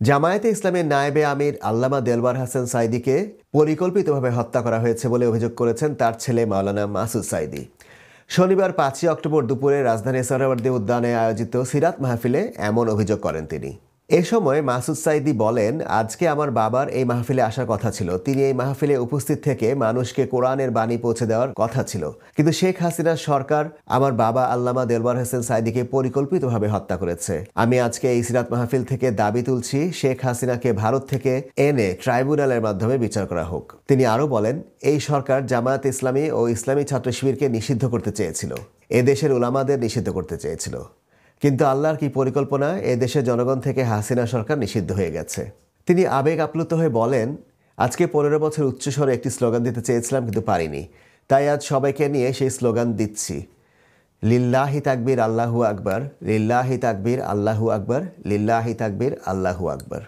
জামায়াতে ইসলামের নায়েবে আমির আল্লামা দেলওয়ার হোসেন সাঈদীকে পরিকল্পিতভাবে হত্যা করা হয়েছে বলে অভিযোগ করেছেন তার ছেলে মাওলানা মাসুদ সাঈদী। শনিবার ৫ই অক্টোবর দুপুরে রাজধানীর সোহরাওয়ার্দী উদ্যানে আয়োজিত সিরাত মাহফিলে এমন অভিযোগ করেন তিনি। এ সময় মাসুদ সাঈদী বলেন, আজকে আমার বাবার এই মাহফিলে আসার কথা ছিল। তিনি এই মাহফিলে উপস্থিত থেকে মানুষকে কোরআনের বাণী পৌঁছে দেওয়ার কথা ছিল, কিন্তু শেখ হাসিনার সরকার আমার বাবা আল্লামা দেলওয়ার হোসেন সাঈদীকে পরিকল্পিতভাবে হত্যা করেছে। আমি আজকে এই সিরাত মাহফিল থেকে দাবি তুলছি, শেখ হাসিনাকে ভারত থেকে এনে ট্রাইব্যুনালের মাধ্যমে বিচার করা হোক। তিনি আরও বলেন, এই সরকার জামায়াত ইসলামী ও ইসলামী ছাত্র শিবিরকে নিষিদ্ধ করতে চেয়েছিল, এ দেশের উলামাদের নিষিদ্ধ করতে চেয়েছিল, কিন্তু আল্লাহর কি পরিকল্পনা, এ দেশের জনগণ থেকে হাসিনা সরকার নিষিদ্ধ হয়ে গেছে। তিনি আবেগ আপ্লুত হয়ে বলেন, আজকে ১৫ বছর উচ্চস্বরে একটি স্লোগান দিতে চেয়েছিলাম, কিন্তু পারিনি, তাই আজ সবাইকে নিয়ে সেই স্লোগান দিচ্ছি। লিল্লাহি তাকবীর আল্লাহু আকবার, লিল্লাহি তাকবীর আল্লাহু আকবার, লিল্লাহি তাকবীর আল্লাহু আকবার।